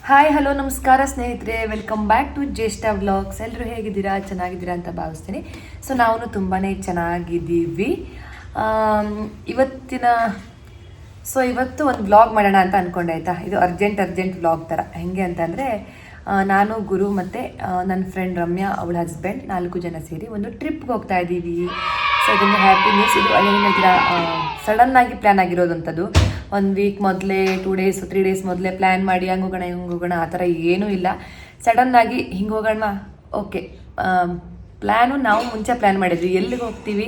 Hi hello ನಮಸ್ಕಾರ ಸ್ನೇಹಿತರೆ, welcome back to Jyeshtha vlogs. ಎಲ್ಲರೂ ಹೇಗಿದ್ದೀರಾ? ಚೆನ್ನಾಗಿದ್ದೀರಾ ಅಂತ ಭಾವಿಸ್ತೀನಿ. ಸೊ ನಾವು ತುಂಬಾ ಚೆನ್ನಾಗಿದ್ದೀವಿ. ಇವತ್ತು ಒಂದು ವ್ಲಾಗ್ ಮಾಡೋಣ ಅಂತ ಅಂದ್ಕೊಂಡೆ ಆಯಿತಾ. ಇದು ಅರ್ಜೆಂಟ್ ವ್ಲಾಗ್ ಥರ. ಹೆಂಗೆ ಅಂತಂದರೆ ನಾನು, ಗುರು ಮತ್ತು ನನ್ನ ಫ್ರೆಂಡ್ ರಮ್ಯಾ, ಅವಳ ಹಸ್ಬೆಂಡ್ 4 ಜನ ಸೇರಿ ಒಂದು ಟ್ರಿಪ್ಗೆ ಹೋಗ್ತಾ ಇದ್ದೀವಿ. ಸೊ ಇದೊಂದು ಹ್ಯಾಪಿ ನ್ಯೂಸ್. ಇದು ಏನಂತೀರ, ಸಡನ್ನಾಗಿ ಪ್ಲ್ಯಾನ್ ಆಗಿರೋದಂಥದ್ದು. 1 ವೀಕ್ ಮೊದಲೇ, 2 ಡೇಸ್ 3 ಡೇಸ್ ಮೊದಲೇ ಪ್ಲ್ಯಾನ್ ಮಾಡಿ ಹಂಗೆ ಹೋಗೋಣ ಆ ಥರ ಏನೂ ಇಲ್ಲ. ಸಡನ್ನಾಗಿ ಹಿಂಗೆ ಹೋಗೋಣ, ಓಕೆ. ಪ್ಲ್ಯಾನು ನಾವು ಮುಂಚೆ ಪ್ಲ್ಯಾನ್ ಮಾಡಿದ್ವಿ. ಎಲ್ಲಿಗೆ ಹೋಗ್ತೀವಿ,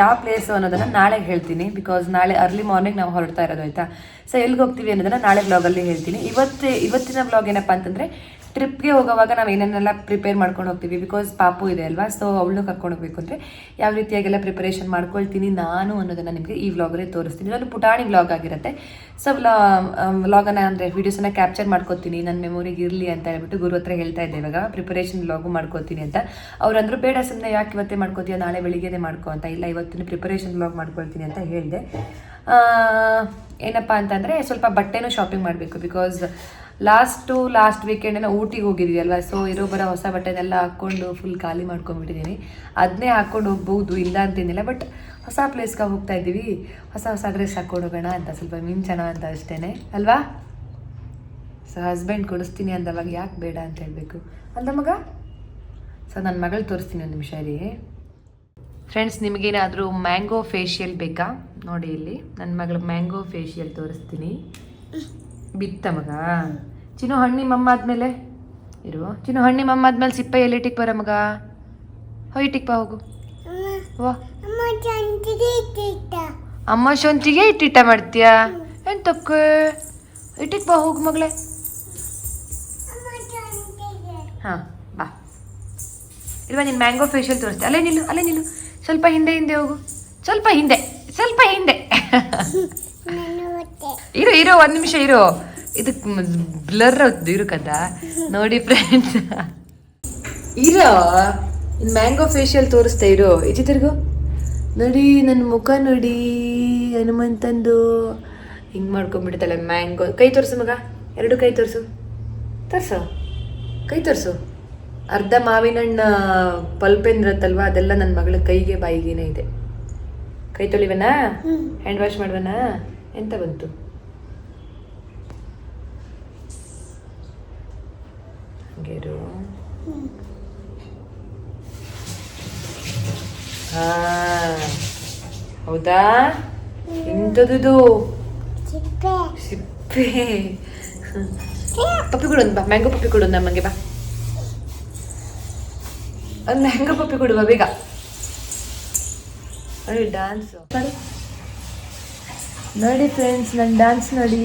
ಯಾವ ಪ್ಲೇಸು ಅನ್ನೋದನ್ನು ನಾಳೆ ಹೇಳ್ತೀನಿ. ಬಿಕಾಸ್ ನಾಳೆ ಅರ್ಲಿ ಮಾರ್ನಿಂಗ್ ನಾವು ಹೊರಡ್ತಾ ಇರೋದು ಆಯಿತಾ. ಸೊ ಎಲ್ಲಿಗೆ ಹೋಗ್ತೀವಿ ಅನ್ನೋದನ್ನು ನಾಳೆ ವ್ಲಾಗಲ್ಲಿ ಹೇಳ್ತೀನಿ. ಇವತ್ತಿನ ವ್ಲಾಗ್ ಏನಪ್ಪ ಅಂತಂದರೆ, ಟ್ರಿಪ್ಗೆ ಹೋಗೋವಾಗ ನಾವು ಏನೇನೆಲ್ಲ ಪ್ರಿಪೇರ್ ಮಾಡ್ಕೊಂಡು ಹೋಗ್ತೀವಿ. ಬಿಕಾಸ್ ಪಾಪು ಇದೆ ಅಲ್ವಾ, ಸೊ ಅವಳನ್ನು ಕರ್ಕೊಂಡು ಹೋಗ್ಬೇಕು ಅಂದರೆ ಯಾವ ರೀತಿಯಾಗೆಲ್ಲ ಪ್ರಿಪರೇಷನ್ ಮಾಡ್ಕೊಳ್ತೀನಿ ನಾನು ಅನ್ನೋದನ್ನು ನಿಮಗೆ ಈ ವ್ಲಾಗಲ್ಲಿ ತೋರಿಸ್ತೀನಿ. ಇದೊಂದು ಪುಟಾಣಿ ವ್ಲಾಗ್ ಆಗಿರುತ್ತೆ. ಸೊ ವ್ಲಾಗನ್ನು ಅಂದರೆ ವೀಡಿಯೋಸನ್ನು ಕ್ಯಾಪ್ಚರ್ ಮಾಡ್ಕೊತೀನಿ, ನನ್ನ ಮೆಮೊರಿಗೆ ಇರಲಿ ಅಂತ ಹೇಳ್ಬಿಟ್ಟು ಗುರು ಹತ್ರ ಹೇಳ್ತಾ ಇದ್ದೆ. ಇವಾಗ ಪ್ರಿಪರೇಷನ್ ವ್ಲಾಗು ಮಾಡ್ಕೊತೀನಿ ಅಂತ. ಅವ್ರಂದ್ರು ಬೇಡ, ಸುಮ್ಮನೆ ಯಾಕೆ ಇವತ್ತೇ ಮಾಡ್ಕೋತೀಯ, ನಾಳೆ ಬೆಳಿಗ್ಗೆನೇ ಮಾಡ್ಕೊ ಅಂತ. ಇಲ್ಲ, ಇವತ್ತಿನ ಪ್ರಿಪರೇಷನ್ ವ್ಲಾಗ್ ಮಾಡ್ಕೊಳ್ತೀನಿ ಅಂತ ಹೇಳಿದೆ. ಏನಪ್ಪ ಅಂತಂದರೆ ಸ್ವಲ್ಪ ಬಟ್ಟೆನೂ ಶಾಪಿಂಗ್ ಮಾಡಬೇಕು. ಬಿಕಾಸ್ ಲಾಸ್ಟ್ ವೀಕೆಂಡೇನೋ ಊಟಿಗೆ ಹೋಗಿದ್ದೀವಿ ಅಲ್ವಾ. ಸೊ ಇರೋ ಬರೋ ಹೊಸ ಬಟ್ಟೆನೆಲ್ಲ ಹಾಕ್ಕೊಂಡು ಫುಲ್ ಖಾಲಿ ಮಾಡ್ಕೊಂಡ್ಬಿಟ್ಟಿದ್ದೀನಿ. ಅದನ್ನೇ ಹಾಕ್ಕೊಂಡು ಹೋಗ್ಬೋದು, ಇಲ್ಲ ಅಂತೇನಿಲ್ಲ. ಬಟ್ ಹೊಸ ಪ್ಲೇಸ್ಗೆ ಹೋಗ್ತಾ ಇದ್ದೀವಿ, ಹೊಸ ಡ್ರೆಸ್ ಹಾಕ್ಕೊಂಡು ಹೋಗೋಣ ಅಂತ, ಸ್ವಲ್ಪ ಮಿಂಚೋಣ ಅಂತ ಅಷ್ಟೇ ಅಲ್ವಾ. ಸೊ ಹಸ್ಬೆಂಡ್ ಕೊಡಿಸ್ತೀನಿ ಅಂದವಾಗ ಯಾಕೆ ಬೇಡ ಅಂತ ಹೇಳಬೇಕು ಅಲ್ದ ಮಗ. ಸೊ ನನ್ನ ಮಗಳು ತೋರಿಸ್ತೀನಿ, ಒಂದು ನಿಮಿಷ ರೀ ಫ್ರೆಂಡ್ಸ್. ನಿಮಗೇನಾದರೂ ಮ್ಯಾಂಗೋ ಫೇಶಿಯಲ್ ಬೇಕಾ ನೋಡಿ, ಇಲ್ಲಿ ನನ್ನ ಮಗಳು ಮ್ಯಾಂಗೋ ಫೇಶಿಯಲ್ ತೋರಿಸ್ತೀನಿ. ಬಿತ್ತ ಮಗ. ಚಿನ್ನು ಹಣ್ಣಿ ಮಮ್ಮ ಆದಮೇಲೆ ಚಿನ್ನು ಹಣ್ಣಿ ಮಮ್ಮ ಆದ್ಮೇಲೆ ಸಿಪ್ಪೆ ಎಲ್ಲಿ ಇಟ್ಟಿಗೆ ಬರ ಮಗ. ಇಟ್ಟಿಗೆ ಬಾ, ಹೋಗು. ವಾ, ಅಮ್ಮ ಶೊಂಚಿಗೆ ಇಟ್ಟಿಟ್ಟ ಮಾಡ್ತೀಯಾ? ಎಂತಕ್ಕೆ? ಇಟ್ಟಿಗೆ ಬಾ, ಹೋಗು ಮಗಳೇ. ಹಾಂ ಬಾ. ಇಲ್ವಾ ನಿನ್ನ ಮ್ಯಾಂಗೋ ಫೇಶಿಯಲ್ ತೋರಿಸ್ತೆ. ಅಲ್ಲೇ ನಿಲ್ಲು. ಸ್ವಲ್ಪ ಹಿಂದೆ ಹೋಗು. ಸ್ವಲ್ಪ ಹಿಂದೆ ಇರು 1 ನಿಮಿಷ ಇರು. ಇದಕ್ಕೆ ಬ್ಲರ್ ಇರು ಕದ ನೋಡಿ ಫ್ರೆಂಡ್ಸ್. ಇರೋ ಮ್ಯಾಂಗೋ ಫೇಶಿಯಲ್ ತೋರಿಸ್ತಾ ಇರು. ಈಚೆ ತಿರ್ಗು ನೋಡಿ, ನನ್ನ ಮುಖ ನೋಡಿ, ಹನುಮಂತಂದು ಹಿಂಗೆ ಮಾಡ್ಕೊಂಡ್ಬಿಡ್ತಾಳೆ. ಮ್ಯಾಂಗೋ ಕೈ ತೋರಿಸು ಮಗ, 2 ಕೈ ತೋರಿಸು. ಕೈ ತೋರಿಸು. ಅರ್ಧ ಮಾವಿನ ಹಣ್ಣು ಪಲ್ಪೇಂದ್ರತ್ತಲ್ವ, ಅದೆಲ್ಲ ನನ್ನ ಮಗಳ ಕೈಗೆ ಬಾಯಿಗೇನೆ ಇದೆ. ಕೈ ತೊಳಿವನಾ? Hand wash ಮಾಡುವನಾ? ಎಂತ ಬಂತು? ಹಂಗೇರು. ಹೌದಾ? ಎಂಥದ್ದು? ಸಿಪ್ಪೆ. ಪಪ್ಪಿ ಕೊಡು, ಬಾ. ಮ್ಯಾಂಗೋ ಪಪ್ಪಿ ಕೊಡು ನಮಗೆ, ಬಾ. ಒಂದು ಮ್ಯಾಂಗೋ ಪಪ್ಪಿ ಕೊಡುವ ಬೇಗ. ನೋಡಿ ಡ್ಯಾನ್ಸು ನೋಡಿ ಫ್ರೆಂಡ್ಸ್, ನನ್ನ ಡ್ಯಾನ್ಸ್ ನೋಡಿ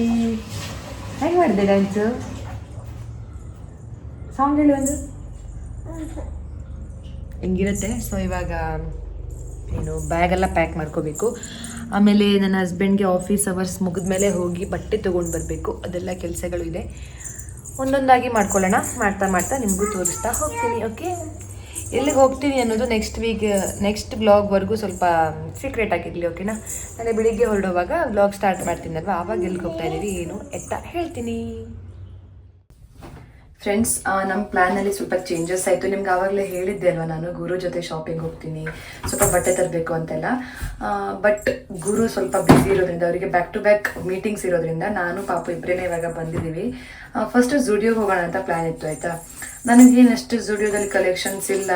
ಹೆಂಗೆ ಮಾಡಿದೆ ಡ್ಯಾನ್ಸು. ಸಾಂಗ್ ಹೇಳಿ ಒಂದು ಹೆಂಗಿರುತ್ತೆ. ಸೊ ಇವಾಗ ಬ್ಯಾಗೆಲ್ಲ ಪ್ಯಾಕ್ ಮಾಡ್ಕೋಬೇಕು. ಆಮೇಲೆ ನನ್ನ ಹಸ್ಬೆಂಡ್ಗೆ ಆಫೀಸ್ ಅವರ್ಸ್ ಮುಗಿದ್ಮೇಲೆ ಹೋಗಿ ಬಟ್ಟೆ ತೊಗೊಂಡು ಬರಬೇಕು. ಅದೆಲ್ಲ ಕೆಲಸಗಳು ಇದೆ, ಒಂದೊಂದಾಗಿ ಮಾಡ್ಕೊಳ್ಳೋಣ. ಮಾಡ್ತಾ ನಿಮಗೂ ತೋರಿಸ್ತಾ ಹೋಗ್ತೀನಿ. ಓಕೆ, ಎಲ್ಲಿಗೆ ಹೋಗ್ತೀನಿ ಅನ್ನೋದು ನೆಕ್ಸ್ಟ್ ಬ್ಲಾಗ್ವರೆಗೂ ಸ್ವಲ್ಪ ಸೀಕ್ರೆಟ್ ಆಗಿರಲಿ, ಓಕೆನಾ. ನಾಳೆ ಬೆಳಿಗ್ಗೆ ಹೊರಡುವಾಗ ಬ್ಲಾಗ್ ಸ್ಟಾರ್ಟ್ ಮಾಡ್ತೀನಲ್ವ, ಆವಾಗ ಎಲ್ಲಿಗೆ ಹೋಗ್ತಾ ಇದ್ದೀವಿ ಏನು ಎತ್ತ ಹೇಳ್ತೀನಿ. ಫ್ರೆಂಡ್ಸ್, ನಮ್ಮ ಪ್ಲ್ಯಾನಲ್ಲಿ ಸ್ವಲ್ಪ ಚೇಂಜಸ್ ಆಯಿತು. ನಿಮ್ಗೆ ಆವಾಗಲೇ ಹೇಳಿದ್ದೆ ಅಲ್ವಾ, ನಾನು ಗುರು ಜೊತೆ ಶಾಪಿಂಗ್ ಹೋಗ್ತೀನಿ, ಸ್ವಲ್ಪ ಬಟ್ಟೆ ತರಬೇಕು ಅಂತೆಲ್ಲ. ಬಟ್ ಗುರು ಸ್ವಲ್ಪ ಬ್ಯುಸಿ ಇರೋದ್ರಿಂದ, ಅವರಿಗೆ ಬ್ಯಾಕ್ ಟು ಬ್ಯಾಕ್ ಮೀಟಿಂಗ್ಸ್ ಇರೋದ್ರಿಂದ ನಾನು ಪಾಪು ಇಬ್ಬರೇ ಇವಾಗ ಬಂದಿದ್ದೀವಿ. ಫಸ್ಟ್ ಝುಡಿಯೋಗೆ ಹೋಗೋಣ ಅಂತ ಪ್ಲ್ಯಾನ್ ಇತ್ತು ಆಯಿತಾ. ನನಗೇನಷ್ಟು ಝುಡಿಯೋದಲ್ಲಿ ಕಲೆಕ್ಷನ್ಸ್ ಇಲ್ಲ.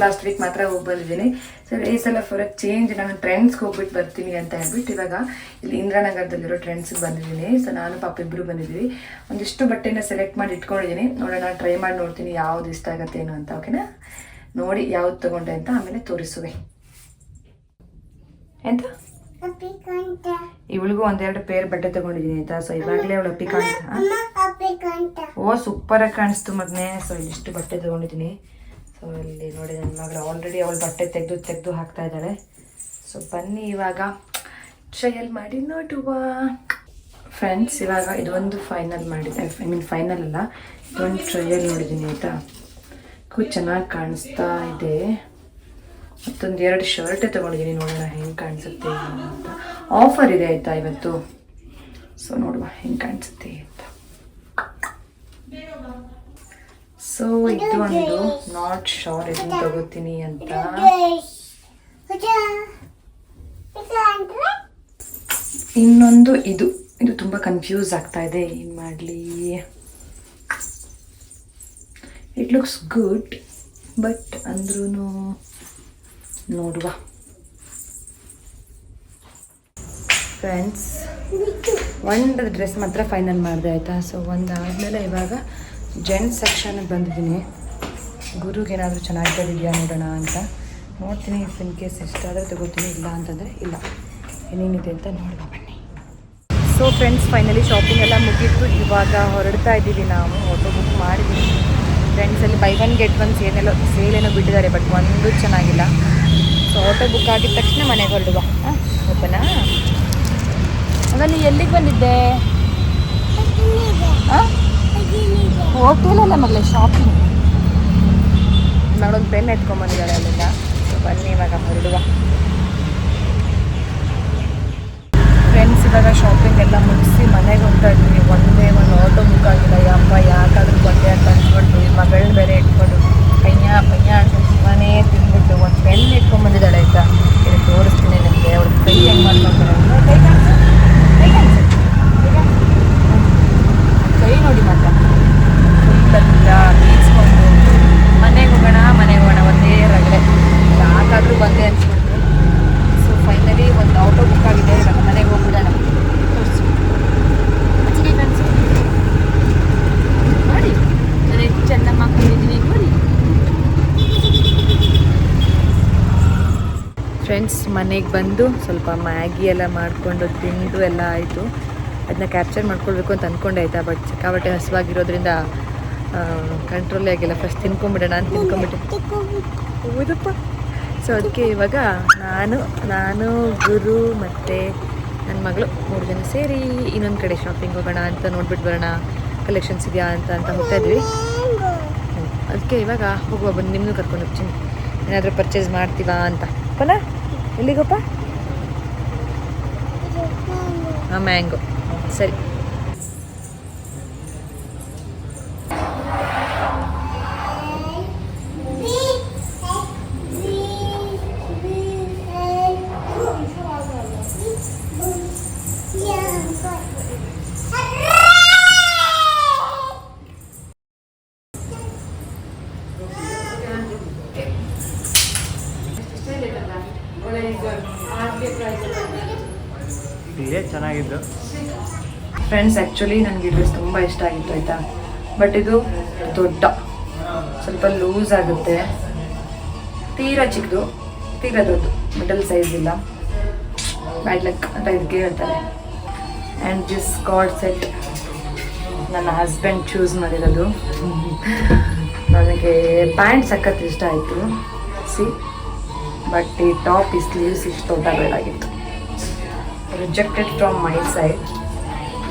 ಲಾಸ್ಟ್ ವೀಕ್ ಮಾತ್ರ ಹೋಗಿ ಬಂದಿದ್ದೀನಿ. ಸೊ ಈ ಸಲ ಫಾರ್ ಚೇಂಜ್ ನಾನು ಟ್ರೆಂಡ್ಸ್ಗೆ ಹೋಗ್ಬಿಟ್ಟು ಬರ್ತೀನಿ ಅಂತ ಹೇಳ್ಬಿಟ್ಟು ಇವಾಗ ಇಲ್ಲಿ ಇಂದ್ರಾನಗರದಲ್ಲಿರೋ ಟ್ರೆಂಡ್ಸ್ಗೆ ಬಂದಿದ್ದೀನಿ. ಸೊ ನಾನು ಪಾಪ ಇಬ್ಬರು ಬಂದಿದ್ದೀವಿ. ಒಂದಿಷ್ಟು ಬಟ್ಟೆನ ಸೆಲೆಕ್ಟ್ ಮಾಡಿ ಇಟ್ಕೊಂಡಿದ್ದೀನಿ. ನೋಡೋಣ, ಟ್ರೈ ಮಾಡಿ ನೋಡ್ತೀನಿ ಯಾವ್ದು ಇಷ್ಟ ಆಗುತ್ತೆ ಏನು ಅಂತ, ಓಕೆನಾ. ನೋಡಿ ಯಾವ್ದು ತೊಗೊಂಡೆ ಅಂತ ಆಮೇಲೆ ತೋರಿಸುವೆ. ಎಂತ ಇವಳಿಗೂ 1-2 ಪೇರ್ ಬಟ್ಟೆ ತಗೊಂಡಿದ್ದೀನಿ ಆಯ್ತಾ. ಸೊ ಇವಾಗಲೇ ಅವಳು ಅಪ್ಪಿ ಕಾಣ್ತಾ. ಓ ಸೂಪರಾಗಿ ಕಾಣಿಸ್ತು ಮಗನೇ. ಸೊ ಇಲ್ಲಿಷ್ಟು ಬಟ್ಟೆ ತಗೊಂಡಿದ್ದೀನಿ. ಸೊ ಇಲ್ಲಿ ನೋಡಿ, ನನ್ನ ಮಗಳು ಆಲ್ರೆಡಿ ಅವಳು ಬಟ್ಟೆ ತೆಗೆದು ಹಾಕ್ತಾ ಇದ್ದಾಳೆ. ಸೊ ಬನ್ನಿ ಇವಾಗ ಟ್ರಯಲ್ ಮಾಡಿ ನೋಡುವ. ಫ್ರೆಂಡ್ಸ್, ಇವಾಗ ಇದೊಂದು ಫೈನಲ್ ಮಾಡಿದೆ. ಫೈನಲ್ ಅಲ್ಲ, ಇದೊಂದು ಟ್ರಯಲ್ ನೋಡಿದ್ದೀನಿ ಆಯಿತಾ. ಚೆನ್ನಾಗಿ ಕಾಣಿಸ್ತಾ ಇದೆ. ಮತ್ತೊಂದು 2 ಶರ್ಟೇ ತೊಗೊಂಡಿದ್ದೀನಿ. ನೋಡೋಣ ಹೆಂಗೆ ಕಾಣಿಸುತ್ತೆ ಅಂತ. ಆಫರ್ ಇದೆ ಆಯಿತಾ ಇವತ್ತು. ಸೊ ನೋಡುವ ಹೆಂಗೆ ಕಾಣಿಸುತ್ತೆ ಅಂತ. ಸೊ ಇದು ಒಂದು ನಾಟ್ ಶೋರ್ ಇದನ್ನು ತಗೋತೀನಿ ಅಂತ. ಇನ್ನೊಂದು ಇದು ತುಂಬ ಕನ್ಫ್ಯೂಸ್ ಆಗ್ತಾ ಇದೆ, ಏನು ಮಾಡಲಿ. ಇಟ್ ಲುಕ್ಸ್ ಗುಡ್ ಬಟ್ ಅಂದ್ರೂ ನೋಡುವ. ಫ್ರೆಂಡ್ಸ್, ಒಂದು ಡ್ರೆಸ್ ಮಾತ್ರ ಫೈನಲ್ ಮಾಡಿದೆ ಆಯಿತಾ. ಸೊ ಒಂದಾದಮೇಲೆ ಇವಾಗ ಜೆಂಟ್ಸ್ ಸೆಕ್ಷನ್ಗೆ ಬಂದಿದ್ದೀನಿ. ಗುರುಗೇನಾದರೂ ಚೆನ್ನಾಗಿರೋದಿದೆಯಾ ನೋಡೋಣ ಅಂತ ನೋಡ್ತೀನಿ. ಇಫ್ ಇನ್ ಕೇಸ್ ಎಷ್ಟಾದರೂ ತಗೋತೀನಿ, ಇಲ್ಲ ಅಂತಂದರೆ ಇಲ್ಲ. ಏನೇನಿದೆ ಅಂತ ನೋಡುವ ಬನ್ನಿ. ಸೊ ಫ್ರೆಂಡ್ಸ್, ಫೈನಲಿ ಶಾಪಿಂಗ್ ಎಲ್ಲ ಮುಗೀತು. ಇವಾಗ ಹೊರಡ್ತಾ ಇದ್ದೀವಿ ನಾವು. ಆಟೋ ಬುಕ್ ಮಾಡಿದ್ದೀವಿ. ಫ್ರೆಂಡ್ಸಲ್ಲಿ ಬೈ 1 get 1 ಸೇಲೇನೋ ಬಿಟ್ಟಿದ್ದಾರೆ, ಬಟ್ ಒಂದು ಚೆನ್ನಾಗಿಲ್ಲ. ಸೊ ಆಟೋ ಬುಕ್ ಆಗಿದ ತಕ್ಷಣ ಮನೆಗೆ ಹೊರಡುವ. ಓಪನಾ? ಅದಲ್ಲಿ ಎಲ್ಲಿಗೆ ಬಂದಿದ್ದೆ? ಹೋಗ್ತಿಲ್ಲಲ್ಲ ಮಗಳೇ, ಶಾಪಿಂಗ್. ನಾಳೊಂದು ಪೆನ್ ಎತ್ಕೊಂಡ್ಬಂದಿದ್ದಾಳೆ ಅಲ್ಲಿಂದ. ಸೊ ಬನ್ನಿ ಇವಾಗ ಹೊರಡುವ. ಫ್ರೆಂಡ್ಸ್, ಇವಾಗ ಶಾಪಿಂಗ್ ಎಲ್ಲ ಮುಗಿಸಿ ಮನೆಗೆ ಹೋಗ್ತಾ ಇದ್ವಿ. ಒಂದೇ ಒಂದು ಆಟೋ ಬುಕ್ ಆಗಿಲ್ಲ. ಯಪ್ಪ, ಯಾಕಾದ್ರೂ ಬಂದೆ ಅಂತ ಅಂದ್ಕೊಂಡು ಮಗಳನ್ನ ಬೇರೆ ಇಟ್ಕೊಂಡು ಪಯ್ಯ ಅಂತ ಮನೆ ತಿಂದ್ಬಿಟ್ಟು ಒಂದು ಪೆನ್ ಇಟ್ಕೊಂಡ್ಬಂದಿದ್ದಾಳೆ ಆಯಿತಾ. ಇದು ತೋರಿಸ್ತೀನಿ ನಿಮಗೆ. ಅವ್ರ ಕೈ ಹೆಂಗೆ ಮಾಡ್ಕೊಂತಾರೆ, ಕೈ ನೋಡಿ ಮಾತ್ರ ಫುಲ್ ಬೀಚ್ಕೊಂಡು ಮನೆಗೆ ಹೋಗೋಣ ಒಂದೇ ರಗಡೆ. ಯಾಕಾದರೂ ಬಂದೆ ಅನ್ಸ್ಬಿಟ್ಟು. ಸೊ ಫೈನಲಿ ಒಂದು ಆಟೋ ಬುಕ್ ಆಗಿದೆ. ಇವಾಗ ಮನೆಗೆ ಹೋಗ್ಬಿಡೋಣ. ನೋಡಿ ನಾನು ಎಷ್ಟು ಚೆನ್ನಾಗಿ ಮಾಡ್ಕೊಂಡಿದ್ದೀನಿ ನೋಡಿ. ಫ್ರೆಂಡ್ಸ್, ಮನೆಗೆ ಬಂದು ಸ್ವಲ್ಪ ಮ್ಯಾಗಿ ಎಲ್ಲ ಮಾಡಿಕೊಂಡು ತಿಂದು ಎಲ್ಲ ಆಯಿತು. ಅದನ್ನ ಕ್ಯಾಪ್ಚರ್ ಮಾಡ್ಕೊಳ್ಬೇಕು ಅಂತ ಅಂದ್ಕೊಂಡೆ ಆಯಿತಾ. ಬಟ್ ಸಿಕ್ಕಾಬಟ್ಟೆ ಹಸುವಾಗಿರೋದ್ರಿಂದ ಕಂಟ್ರೋಲೇ ಆಗಿಲ್ಲ. ಫಸ್ಟ್ ತಿನ್ಕೊಂಬಿಡೋಣ ಅಂತ ತಿನ್ಕೊಂಬಿಟ್ಟೆ. ಹೌದಪ್ಪ. ಸೊ ಅದಕ್ಕೆ ಇವಾಗ ನಾನು ಗುರು ಮತ್ತು ನನ್ನ ಮಗಳು 3 ಜನ ಸೇರಿ ಇನ್ನೊಂದು ಕಡೆ ಶಾಪಿಂಗ್ ಹೋಗೋಣ ಅಂತ ನೋಡ್ಬಿಟ್ಟು ಬರೋಣ, ಕಲೆಕ್ಷನ್ಸ್ ಇದೆಯಾ ಅಂತ ಹೋಗ್ತಾ ಇದ್ವಿ. ಅದಕ್ಕೆ ಇವಾಗ ಹೋಗುವ, ಬಂದು ನಿಮ್ಮನ್ನು ಕರ್ಕೊಂಡು ಹೋಗ್ತೀನಿ. ಏನಾದರೂ ಪರ್ಚೇಸ್ ಮಾಡ್ತೀವಾ ಅಂತ. ಅಪ್ಪನ ಎಲ್ಲಿಗಪ್ಪ? ಹಾಂ, ಮ್ಯಾಂಗೋ. ಸರಿ. ಇದೇ ಚೆನ್ನಾಗಿದ್ದು. ಫ್ರೆಂಡ್ಸ್, ಆ್ಯಕ್ಚುಲಿ ನನಗೆ ಡ್ರೆಸ್ ತುಂಬ ಇಷ್ಟ ಆಗಿತ್ತು ಆಯಿತಾ. ಬಟ್ ಇದು ದೊಡ್ಡ, ಸ್ವಲ್ಪ ಲೂಸ್ ಆಗುತ್ತೆ. ತೀರಾ ಚಿಕ್ಕದು, ತೀರಾ ದೊಡ್ಡದು, ಮಿಡಲ್ ಸೈಜ್ ಇಲ್ಲ. ಬ್ಯಾಡ್ ಲಕ್ ಅಂತ ಇದಕ್ಕೆ ಹೇಳ್ತಾರೆ. ಆ್ಯಂಡ್ ದಿಸ್ ಕಾರ್ಡ್ ಸೆಟ್ ನನ್ನ ಹಸ್ಬೆಂಡ್ ಚೂಸ್ ಮಾಡಿರೋದು. ನನಗೆ ಪ್ಯಾಂಟ್ ಸಖತ್ ಇಷ್ಟ ಆಯಿತು. ಸಿ, ಬಟ್ ಈ ಟಾಪ್ ಈ ಸ್ಲೀವ್ಸ್ ಇಷ್ಟು ದೊಡ್ಡ ಬೇಡಾಗಿತ್ತು. Rejected from my side,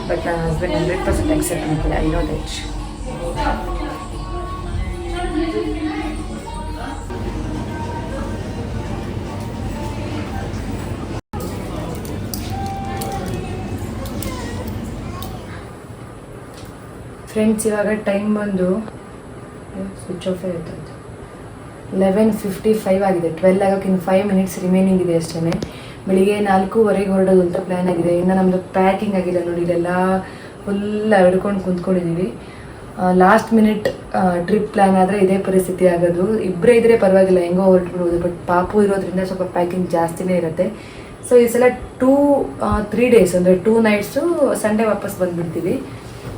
but ನನ್ನ ಹಸ್ಬೆಂಡ್ 100% accept ಮಾಡ್ತಾರೆ. I know that. ಫ್ರೆಂಡ್ಸ್, ಇವಾಗ ಟೈಮ್ ಬಂದು ಸ್ವಿಚ್ ಆಫ್ ಇರುತ್ತೆ. 11:55 ಆಗಿದೆ. 12 ಆಗೋಕ್ಕೆ ಇನ್ನು 5 minutes ರಿಮೈನಿಂಗ್ ಇದೆ ಅಷ್ಟೇ. ಬೆಳಿಗ್ಗೆ 4:15 ಹೊರಡೋದು ಅಂತ ಪ್ಲ್ಯಾನ್ ಆಗಿದೆ. ಇನ್ನು ನಮ್ಮದು ಪ್ಯಾಕಿಂಗ್ ಆಗಿಲ್ಲ ನೋಡಿ. ಇಲ್ಲೆಲ್ಲ ಫುಲ್ ಹಿಡ್ಕೊಂಡು ಕುಂತ್ಕೊಂಡಿದ್ದೀವಿ. ಲಾಸ್ಟ್ ಮಿನಿಟ್ ಟ್ರಿಪ್ ಪ್ಲ್ಯಾನ್ ಆದರೆ ಇದೇ ಪರಿಸ್ಥಿತಿ ಆಗೋದು. ಇಬ್ಬರೇ ಇದ್ದರೆ ಪರವಾಗಿಲ್ಲ, ಹೆಂಗೋ ಹೊರಟ್ಬಿಡ್ಬೋದು. ಬಟ್ ಪಾಪು ಇರೋದ್ರಿಂದ ಸ್ವಲ್ಪ ಪ್ಯಾಕಿಂಗ್ ಜಾಸ್ತಿನೇ ಇರುತ್ತೆ. ಸೊ ಈ ಸಲ 2-3 days ಅಂದರೆ 2 nights, ಸಂಡೇ ವಾಪಸ್ ಬಂದುಬಿಡ್ತೀವಿ.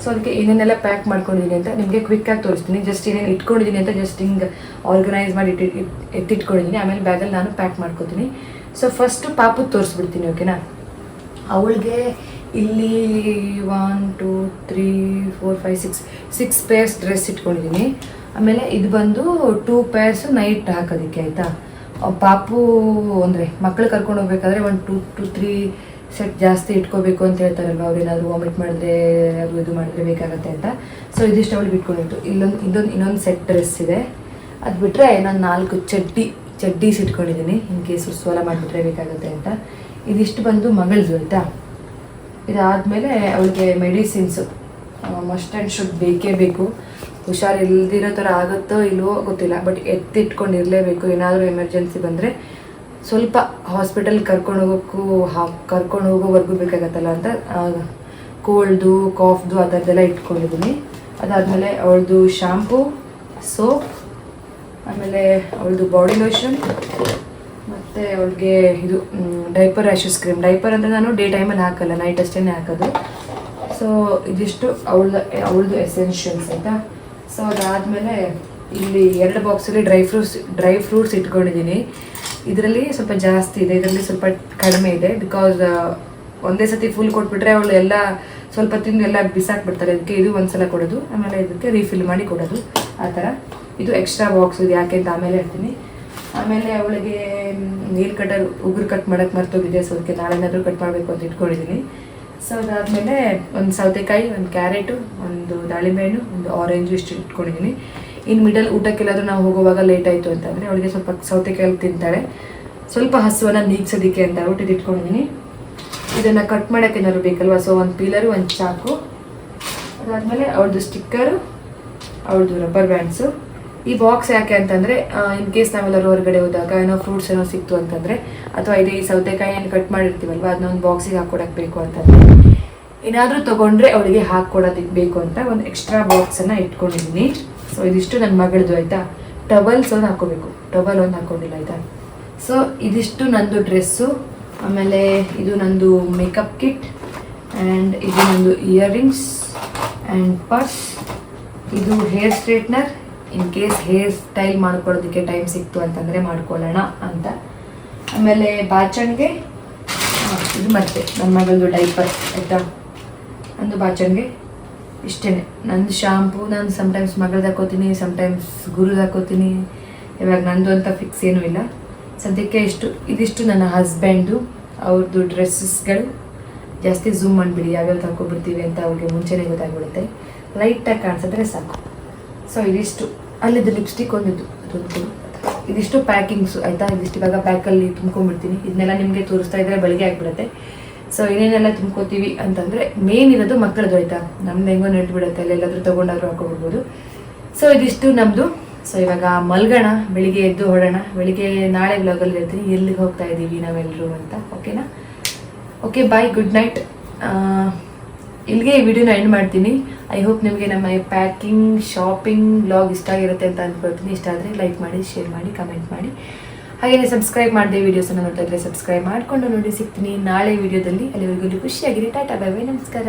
ಸೊ ಅದಕ್ಕೆ ಏನೇನೆಲ್ಲ ಪ್ಯಾಕ್ ಮಾಡ್ಕೊಂಡಿದ್ದೀನಿ ಅಂತ ನಿಮಗೆ ಕ್ವಿಕ್ಕಾಗಿ ತೋರಿಸ್ತೀನಿ. ಜಸ್ಟ್ ಏನೇನು ಇಟ್ಕೊಂಡಿದ್ದೀನಿ ಅಂತ ಜಸ್ಟ್ ಹಿಂಗೆ ಆರ್ಗನೈಸ್ ಮಾಡಿ ಎತ್ತಿಟ್ಕೊಂಡಿದ್ದೀನಿ. ಆಮೇಲೆ ಬ್ಯಾಗಲ್ಲಿ ನಾನು ಪ್ಯಾಕ್ ಮಾಡ್ಕೊತೀನಿ. ಸೊ ಫಸ್ಟು ಪಾಪು ತೋರಿಸ್ಬಿಡ್ತೀನಿ, ಓಕೆನಾ. ಅವಳಿಗೆ ಇಲ್ಲಿ 1 2 3 4 5 6 ಪೇರ್ಸ್ ಡ್ರೆಸ್ ಇಟ್ಕೊಂಡಿದ್ದೀನಿ. ಆಮೇಲೆ ಇದು ಬಂದು 2 pairs ನೈಟ್ ಹಾಕೋದಕ್ಕೆ ಆಯಿತಾ. ಪಾಪು ಅಂದರೆ ಮಕ್ಕಳು ಕರ್ಕೊಂಡು ಹೋಗ್ಬೇಕಾದ್ರೆ 1 2 to 3 ಸೆಟ್ ಜಾಸ್ತಿ ಇಟ್ಕೋಬೇಕು ಅಂತ ಹೇಳ್ತಾರಲ್ವ. ಅವ್ರೇನಾದರೂ ವಾಮಿಟ್ ಮಾಡಿದ್ರೆ ಅದು ಇದು ಮಾಡಿದ್ರೆ ಬೇಕಾಗತ್ತೆ ಅಂತ. ಸೊ ಇದಿಷ್ಟು ಅವಳಿಗೆ ಇಟ್ಕೊಂಡಿತ್ತು. ಇನ್ನೊಂದು ಸೆಟ್ ಡ್ರೆಸ್ ಇದೆ. ಅದು ಬಿಟ್ಟರೆ ನಾನು 4 ಚಡ್ಡೀಸ್ ಇಟ್ಕೊಂಡಿದ್ದೀನಿ, ಇನ್ ಕೇಸ್ ಸ್ವಲ ಮಾಡಿಬಿಟ್ರೆ ಬೇಕಾಗುತ್ತೆ ಅಂತ. ಇದಿಷ್ಟು ಬಂದು ಮಗಳದು ಆಯಿತಾ. ಇದಾದಮೇಲೆ ಅವಳಿಗೆ ಮೆಡಿಸಿನ್ಸು ಮಸ್ಟ್ ಆ್ಯಂಡ್ ಶುಡ್ ಬೇಕೇ ಬೇಕು. ಹುಷಾರಿಲ್ದಿರೋ ಥರ ಆಗುತ್ತೋ ಇಲ್ವೋ ಗೊತ್ತಿಲ್ಲ, ಬಟ್ ಎತ್ತಿಟ್ಕೊಂಡಿರಲೇಬೇಕು. ಏನಾದರೂ ಎಮರ್ಜೆನ್ಸಿ ಬಂದರೆ ಸ್ವಲ್ಪ ಹಾಸ್ಪಿಟಲ್ ಕರ್ಕೊಂಡು ಹೋಗೋವರೆಗೂ ಬೇಕಾಗತ್ತಲ್ಲ ಅಂತ ಕೋಲ್ಡು ಕಾಫ್ದು ಆ ಥರದ್ದೆಲ್ಲ ಇಟ್ಕೊಂಡಿದ್ದೀನಿ. ಅದಾದಮೇಲೆ ಅವಳದು ಶಾಂಪೂ, ಸೋಪ್, ಆಮೇಲೆ ಅವಳದು ಬಾಡಿ ಲೋಷನ್, ಮತ್ತು ಅವಳಿಗೆ ಇದು ಡೈಪರ್ ರ್ಯಾಷಸ್ ಕ್ರೀಮ್. ಡೈಪರ್ ಅಂದರೆ ನಾನು ಡೇ ಟೈಮಲ್ಲಿ ಹಾಕಲ್ಲ, ನೈಟ್ ಅಷ್ಟೇ ಹಾಕೋದು. ಸೊ ಇದಿಷ್ಟು ಅವಳದು ಎಸೆನ್ಷಿಯಲ್ಸ್ ಆಯಿತಾ. ಸೊ ಅದಾದಮೇಲೆ ಇಲ್ಲಿ 2 ಬಾಕ್ಸಲ್ಲಿ ಡ್ರೈ ಫ್ರೂಟ್ಸ್ ಇಟ್ಕೊಂಡಿದ್ದೀನಿ. ಇದರಲ್ಲಿ ಸ್ವಲ್ಪ ಜಾಸ್ತಿ ಇದೆ, ಇದರಲ್ಲಿ ಸ್ವಲ್ಪ ಕಡಿಮೆ ಇದೆ. ಬಿಕಾಸ್ ಒಂದೇ ಸತಿ ಫುಲ್ ಕೊಟ್ಬಿಟ್ರೆ ಅವಳು ಎಲ್ಲ ಸ್ವಲ್ಪ ತಿಂದು ಎಲ್ಲ ಬಿಸಾಕ್ಬಿಡ್ತಾರೆ. ಅದಕ್ಕೆ ಇದು ಒಂದ್ಸಲ ಕೊಡೋದು, ಆಮೇಲೆ ಇದಕ್ಕೆ ರೀಫಿಲ್ ಮಾಡಿ ಕೊಡೋದು, ಆ ಥರ. ಇದು ಎಕ್ಸ್ಟ್ರಾ ಬಾಕ್ಸ್ ಇದೆ, ಯಾಕೆ ಅಂತ ಆಮೇಲೆ ಹೇಳ್ತೀನಿ. ಆಮೇಲೆ ಅವಳಿಗೆ ನೀಲ್ ಕಟರ್ ಉಗುರು ಕಟ್ ಮಾಡೋಕ್ಕೆ ಮರ್ತೋಗಿದೆ. ಸೊ ಅದಕ್ಕೆ ನಾಳೆನಾದರೂ ಕಟ್ ಮಾಡಬೇಕು ಅಂತ ಇಟ್ಕೊಂಡಿದ್ದೀನಿ. ಸೊ ಅದಾದಮೇಲೆ ಒಂದು ಸೌತೆಕಾಯಿ, ಒಂದು ಕ್ಯಾರೆಟು, ಒಂದು ದಾಳಿಂಬೆ ಹಣ್ಣು, ಒಂದು ಆರೆಂಜು ಇಷ್ಟು ಇಟ್ಕೊಂಡಿದ್ದೀನಿ. ಇನ್ನು ಮಿಡಲ್ ಊಟಕ್ಕೆಲ್ಲಾದರೂ ನಾವು ಹೋಗುವಾಗ ಲೇಟ್ ಆಯಿತು ಅಂತಂದರೆ ಅವಳಿಗೆ ಸ್ವಲ್ಪ ಸೌತೆಕಾಯಿ ತಿಂತಾಳೆ, ಸ್ವಲ್ಪ ಹಸುವನ್ನು ನೀಗ್ಸೋದಕ್ಕೆ ಅಂತ ಊಟದ ಇಟ್ಕೊಂಡಿದ್ದೀನಿ. ಇದನ್ನು ಕಟ್ ಮಾಡೋಕ್ಕೆ ಏನಾದ್ರು ಬೇಕಲ್ವ, ಸೊ ಒಂದು ಪೀಲರು, ಒಂದು ಚಾಕು. ಅದಾದಮೇಲೆ ಅವಳದು ಸ್ಟಿಕ್ಕರು, ಅವಳದು ರಬ್ಬರ್ ಬ್ಯಾಂಡ್ಸು. ಈ ಬಾಕ್ಸ್ ಯಾಕೆ ಅಂತಂದರೆ ಇನ್ ಕೇಸ್ ನಾವೆಲ್ಲರೂ ಹೊರಗಡೆ ಹೋದಾಗ ಏನೋ ಫ್ರೂಟ್ಸ್ ಏನೋ ಸಿಕ್ತು ಅಂತಂದರೆ, ಅಥವಾ ಈ ಸೌತೆಕಾಯಿ ಏನು ಕಟ್ ಮಾಡಿರ್ತೀವಲ್ವ ಅದನ್ನ ಒಂದು ಬಾಕ್ಸಿಗೆ ಹಾಕ್ಕೊಡಕ್ಕೆ ಬೇಕು ಅಂತಂದರೆ, ಏನಾದರೂ ತೊಗೊಂಡ್ರೆ ಅವಳಿಗೆ ಹಾಕ್ಕೊಡೋದಕ್ಕೆ ಬೇಕು ಅಂತ ಒಂದು ಎಕ್ಸ್ಟ್ರಾ ಬಾಕ್ಸನ್ನು ಇಟ್ಕೊಂಡಿದ್ದೀನಿ. ಸೊ ಇದಿಷ್ಟು ನನ್ನ ಮಗಳದು ಆಯಿತಾ. ಟವಲ್ಸ್ ಒಂದು ಹಾಕ್ಕೋಬೇಕು, ಟವಲ್ ಒಂದು ಹಾಕ್ಕೊಂಡಿಲ್ಲ ಆಯಿತಾ. ಸೊ ಇದಿಷ್ಟು ನಂದು ಡ್ರೆಸ್ಸು. ಆಮೇಲೆ ಇದು ನಂದು ಮೇಕಪ್ ಕಿಟ್, ಆ್ಯಂಡ್ ಇದು ನಂದು ಇಯರಿಂಗ್ಸ್ ಆ್ಯಂಡ್ ಪರ್ಸ್. ಇದು hair straightener, in case hair style ಮಾಡ್ಕೊಳ್ಳೋದಕ್ಕೆ ಟೈಮ್ ಸಿಕ್ತು ಅಂತಂದರೆ ಮಾಡ್ಕೊಳ್ಳೋಣ ಅಂತ. ಆಮೇಲೆ ಬಾಚಣಿಗೆ, ಇದು ಮತ್ತೆ ನನ್ನ ಮಗಳದು ಡೈಪರ್ ಆಯಿತಾ. ನಂದು ಬಾಚಣಿಗೆ ಇಷ್ಟೇ. ನಂದು ಶಾಂಪೂ ನಾನು ಸಮ್ಟೈಮ್ಸ್ ಮಗಳದ್ದು ಹಾಕೋತೀನಿ, ಸಮ್ಟೈಮ್ಸ್ ಗುರುದು ಹಾಕೋತೀನಿ. ಇವಾಗ ನಂದು ಅಂತ ಫಿಕ್ಸ್ ಏನೂ ಇಲ್ಲ ಸದ್ಯಕ್ಕೆ. ಇದಿಷ್ಟು ನನ್ನ ಹಸ್ಬೆಂಡು, ಅವ್ರದ್ದು ಡ್ರೆಸ್ಸಸ್ಗಳು. ಜಾಸ್ತಿ ಝೂಮ್ ಮಾಡಿಬಿಡಿ, ಯಾವ್ಯಾವ್ದು ಹಾಕ್ಕೊಬಿಡ್ತೀವಿ ಅಂತ ಅವ್ರಿಗೆ ಮುಂಚೆನೇ ಗೊತ್ತಾಗ್ಬಿಡುತ್ತೆ. ಲೈಟಾಗಿ ಕಾಣಿಸಿದ್ರೆ ಸಾಕು. ಸೊ ಇದಿಷ್ಟು. ಅಲ್ಲಿದ್ದು ಲಿಪ್ಸ್ಟಿಕ್ ಒಂದಿದ್ದು, ಅದೊಂದು. ಇದಿಷ್ಟು ಪ್ಯಾಕಿಂಗ್ಸು ಆಯಿತಾ. ಇದಿಷ್ಟು ಇವಾಗ ಪ್ಯಾಕಲ್ಲಿ ತುಂಬ್ಕೊಂಡ್ಬಿಡ್ತೀನಿ. ಇದನ್ನೆಲ್ಲ ನಿಮಗೆ ತೋರಿಸ್ತಾ ಇದ್ದರೆ ಬೆಳಗ್ಗೆ ಆಗಿಬಿಡುತ್ತೆ. ಸೊ ಏನೇನೆಲ್ಲ ತುಂಬ್ಕೋತೀವಿ ಅಂತಂದರೆ ಮೇನ್ ಇರೋದು ಮಕ್ಕಳದು ಆಯಿತಾ. ನಮ್ದು ಹೆಂಗೋ ನೆಟ್ಬಿಡುತ್ತೆ, ಎಲ್ಲಾದರೂ ತೊಗೊಂಡಾದ್ರೂ ಹಾಕೊಬಿಡ್ಬೋದು. ಸೊ ಇದಿಷ್ಟು ನಮ್ಮದು. ಸೊ ಇವಾಗ ಮಲ್ಗೋಣ, ಬೆಳಿಗ್ಗೆ ಎದ್ದು ಹೊಡೋಣ. ಬೆಳಿಗ್ಗೆ ನಾಳೆ ವ್ಲಾಗಲ್ಲಿ ಹೇಳ್ತೀನಿ ಎಲ್ಲಿಗೆ ಹೋಗ್ತಾ ಇದ್ದೀವಿ ನಾವೆಲ್ಲರೂ ಅಂತ. ಓಕೆನಾ? ಓಕೆ, ಬಾಯ್, ಗುಡ್ ನೈಟ್. ಇಲ್ಲಿಗೆ ಈ ವಿಡಿಯೋನ ಎಂಡ್ ಮಾಡ್ತೀನಿ. ಐ ಹೋಪ್ ನಿಮಗೆ ನಮ್ಮ ಪ್ಯಾಕಿಂಗ್ ಶಾಪಿಂಗ್ ವ್ಲಾಗ್ ಇಷ್ಟ ಆಗಿರುತ್ತೆ ಅಂತ ಅಂದ್ಕೊಳ್ತೀನಿ. ಇಷ್ಟ ಆದರೆ ಲೈಕ್ ಮಾಡಿ, ಶೇರ್ ಮಾಡಿ, ಕಮೆಂಟ್ ಮಾಡಿ. ಹಾಗೆಯೇ ಸಬ್ಸ್ಕ್ರೈಬ್ ಮಾಡಿದೆ ವೀಡಿಯೋಸನ್ನು ನೋಡ್ತಾ ಇದ್ದರೆ ಸಬ್ಸ್ಕ್ರೈಬ್ ಮಾಡಿಕೊಂಡು ನೋಡಿ. ಸಿಗ್ತೀನಿ ನಾಳೆ ವೀಡಿಯೋದಲ್ಲಿ. ಅಲ್ಲಿವರೆಗೂ ಖುಷಿಯಾಗಿರಿ. ಟಾಟಾ, ಬೈ ಬೈ, ನಮಸ್ಕಾರ.